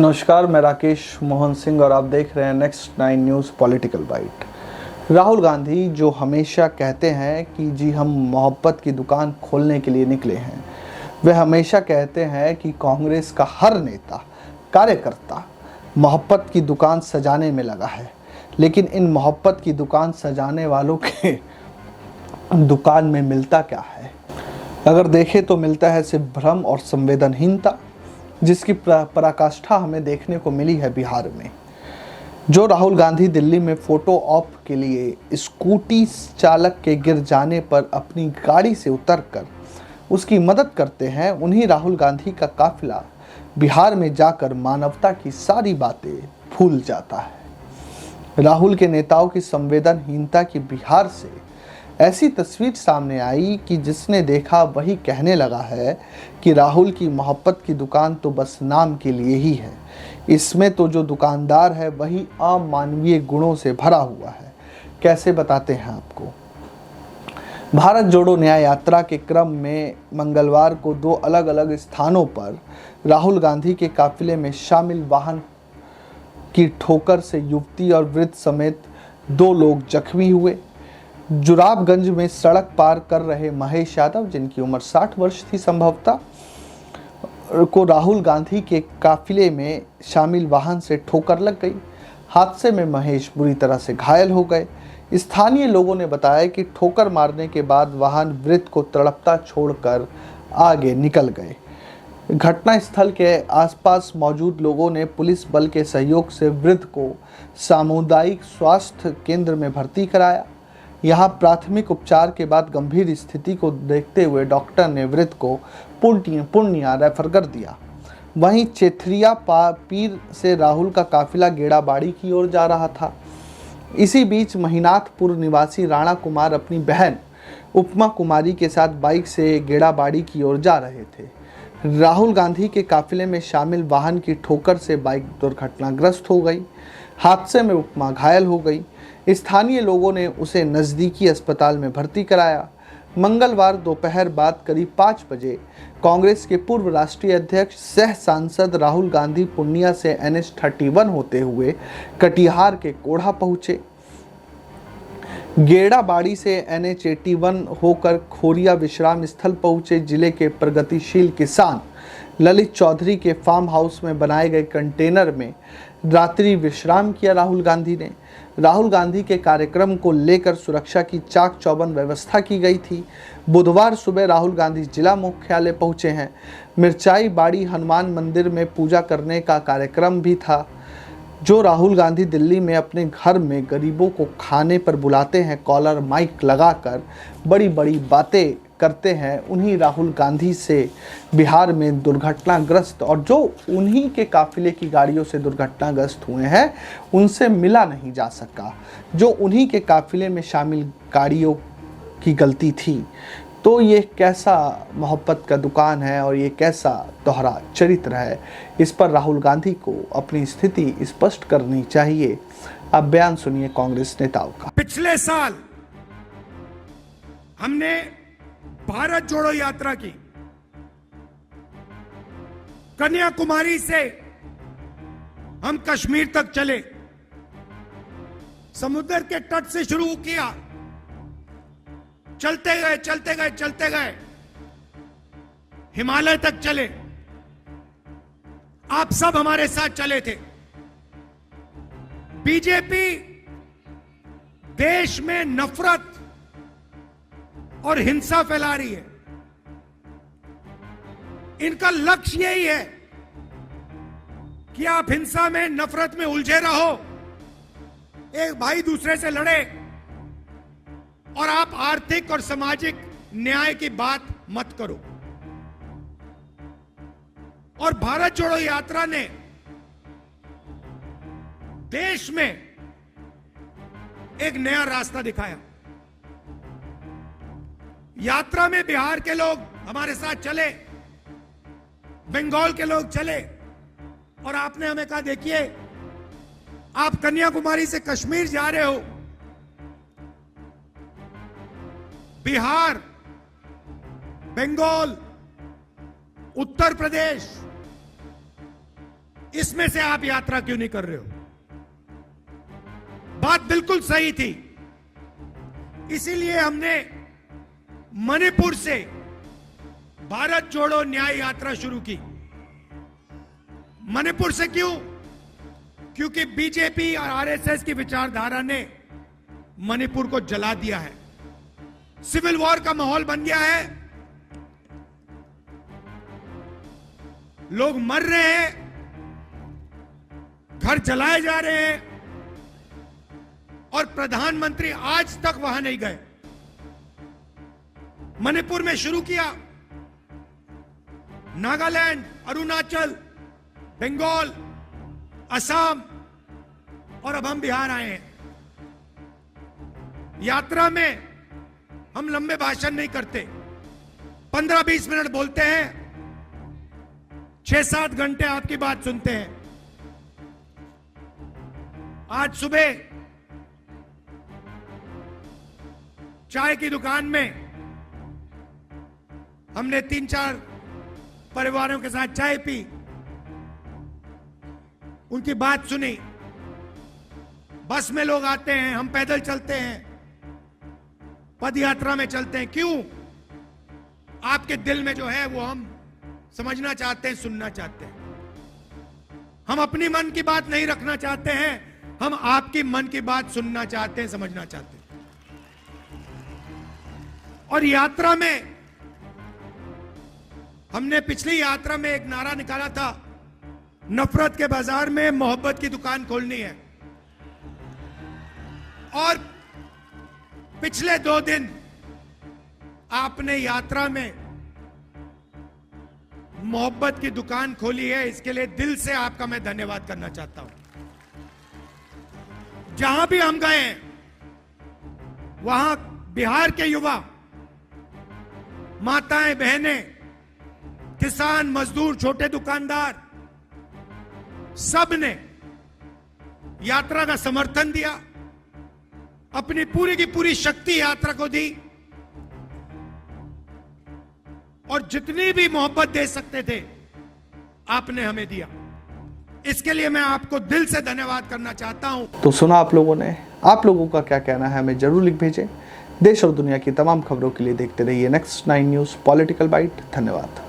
नमस्कार, मैं राकेश मोहन सिंह और आप देख रहे हैं next 9 news political byte. Rahul Gandhi जो हमेशा कहते हैं कि जी हम मोहब्बत की दुकान खोलने के लिए निकले हैं, वे हमेशा कहते हैं कि कांग्रेस का हर नेता कार्यकर्ता मोहब्बत की दुकान सजाने में लगा है। लेकिन इन मोहब्बत की दुकान सजाने वालों के दुकान में मिलता क्या है? अगर देखें तो मिलता है सिर्फ भ्रम और संवेदनहीनता, जिसकी पराकाष्ठा हमें देखने को मिली है बिहार में। जो राहुल गांधी दिल्ली में फोटो ऑप के लिए स्कूटी चालक के गिर जाने पर अपनी गाड़ी से उतरकर उसकी मदद करते हैं, उन्हीं राहुल गांधी का काफिला बिहार में जाकर मानवता की सारी बातें भूल जाता है। राहुल के नेताओं की संवेदनहीनता की बिहार से ऐसी तस्वीर सामने आई कि जिसने देखा वही कहने लगा है कि राहुल की मोहब्बत की दुकान तो बस नाम के लिए ही है। इसमें तो जो दुकानदार है वही अमानवीय गुणों से भरा हुआ है। कैसे बताते हैं आपको। भारत जोड़ो न्याय यात्रा के क्रम में मंगलवार को 2 अलग अलग स्थानों पर राहुल गांधी के काफिले में शामिल वाहन की ठोकर से युवती और वृद्ध समेत 2 लोग जख्मी हुए। जुराबगंज में सड़क पार कर रहे महेश यादव, जिनकी उम्र 60 वर्ष थी संभवतः, को राहुल गांधी के काफिले में शामिल वाहन से ठोकर लग गई। हादसे में महेश बुरी तरह से घायल हो गए। स्थानीय लोगों ने बताया कि ठोकर मारने के बाद वाहन वृद्ध को तड़पता छोड़कर आगे निकल गए। घटनास्थल के आसपास मौजूद लोगों ने पुलिस बल के सहयोग से वृद्ध को सामुदायिक स्वास्थ्य केंद्र में भर्ती कराया। यहाँ प्राथमिक उपचार के बाद गंभीर स्थिति को देखते हुए डॉक्टर ने वृद्ध को पूर्णिया रेफर कर दिया। वहीं चेथरिया पीर से राहुल का काफिला गेड़ाबाड़ी की ओर जा रहा था। इसी बीच महिनाथपुर निवासी राणा कुमार अपनी बहन उपमा कुमारी के साथ बाइक से गेड़ाबाड़ी की ओर जा रहे थे। राहुल गांधी के काफिले में शामिल वाहन की ठोकर से बाइक दुर्घटनाग्रस्त हो गई। हादसे में उपमा घायल हो गई। स्थानीय लोगों ने उसे नज़दीकी अस्पताल में भर्ती कराया। मंगलवार दोपहर बाद करीब 5 बजे कांग्रेस के पूर्व राष्ट्रीय अध्यक्ष सह सांसद राहुल गांधी पूर्णिया से NH 31 होते हुए कटिहार के कोढ़ा पहुंचे। गेड़ाबाड़ी से NH 81 होकर खोरिया विश्राम स्थल पहुंचे। जिले के प्रगतिशील किसान ललित चौधरी के फार्म हाउस में बनाए गए कंटेनर में रात्रि विश्राम किया राहुल गांधी ने। राहुल गांधी के कार्यक्रम को लेकर सुरक्षा की चाक चौबंद व्यवस्था की गई थी। बुधवार सुबह राहुल गांधी जिला मुख्यालय पहुंचे हैं। मिर्चाई बाड़ी हनुमान मंदिर में पूजा करने का कार्यक्रम भी था। जो राहुल गांधी दिल्ली में अपने घर में गरीबों को खाने पर बुलाते हैं, कॉलर माइक लगाकर बड़ी बड़ी बातें करते हैं, उन्हीं राहुल गांधी से बिहार में दुर्घटनाग्रस्त और जो उन्हीं के काफिले की गाड़ियों से दुर्घटनाग्रस्त हुए हैं उनसे मिला नहीं जा सका, जो उन्हीं के काफिले में शामिल गाड़ियों की गलती थी। तो ये कैसा मोहब्बत का दुकान है और ये कैसा दोहरा चरित्र है, इस पर राहुल गांधी को अपनी स्थिति स्पष्ट करनी चाहिए। अब बयान सुनिए कांग्रेस नेताओं का। पिछले साल हमने भारत जोड़ो यात्रा की। कन्याकुमारी से हम कश्मीर तक चले, समुद्र के तट से शुरू किया, चलते गए चलते गए चलते गए हिमालय तक चले। आप सब हमारे साथ चले थे। बीजेपी देश में नफरत और हिंसा फैला रही है। इनका लक्ष्य यही है कि आप हिंसा में, नफरत में उलझे रहो, एक भाई दूसरे से लड़े और आप आर्थिक और सामाजिक न्याय की बात मत करो। और भारत जोड़ो यात्रा ने देश में एक नया रास्ता दिखाया। यात्रा में बिहार के लोग हमारे साथ चले, बंगाल के लोग चले और आपने हमें कहा देखिए आप कन्याकुमारी से कश्मीर जा रहे हो, बिहार, बंगाल, उत्तर प्रदेश इसमें से आप यात्रा क्यों नहीं कर रहे हो? बात बिल्कुल सही थी। इसीलिए हमने मणिपुर से भारत जोड़ो न्याय यात्रा शुरू की। मणिपुर से क्यों? क्योंकि बीजेपी और आरएसएस की विचारधारा ने मणिपुर को जला दिया है। सिविल वॉर का माहौल बन गया है। लोग मर रहे हैं, घर जलाए जा रहे हैं और प्रधानमंत्री आज तक वहां नहीं गए। मणिपुर में शुरू किया, नागालैंड, अरुणाचल, बंगाल, असम और अब हम बिहार आए हैं। यात्रा में हम लंबे भाषण नहीं करते, 15-20 मिनट बोलते हैं, 6-7 घंटे आपकी बात सुनते हैं। आज सुबह चाय की दुकान में हमने 3-4 परिवारों के साथ चाय पी, उनकी बात सुनी। बस में लोग आते हैं, हम पैदल चलते हैं, पद यात्रा में चलते हैं। क्यों? आपके दिल में जो है वो हम समझना चाहते हैं, सुनना चाहते हैं। हम अपनी मन की बात नहीं रखना चाहते हैं, हम आपकी मन की बात सुनना चाहते हैं, समझना चाहते हैं। और यात्रा में हमने पिछली यात्रा में एक नारा निकाला था, नफरत के बाजार में मोहब्बत की दुकान खोलनी है। और पिछले 2 दिन आपने यात्रा में मोहब्बत की दुकान खोली है, इसके लिए दिल से आपका मैं धन्यवाद करना चाहता हूं। जहां भी हम गए हैं वहां बिहार के युवा, माताएं, बहनें, किसान, मजदूर, छोटे दुकानदार, सब ने यात्रा का समर्थन दिया, अपनी पूरी की पूरी शक्ति यात्रा को दी और जितनी भी मोहब्बत दे सकते थे आपने हमें दिया। इसके लिए मैं आपको दिल से धन्यवाद करना चाहता हूं। तो सुना आप लोगों ने, आप लोगों का क्या कहना है हमें जरूर लिख भेजें। देश और दुनिया की तमाम खबरों के लिए देखते रहिए नेक्स्ट 9 न्यूज़ पॉलिटिकल बाइट। धन्यवाद।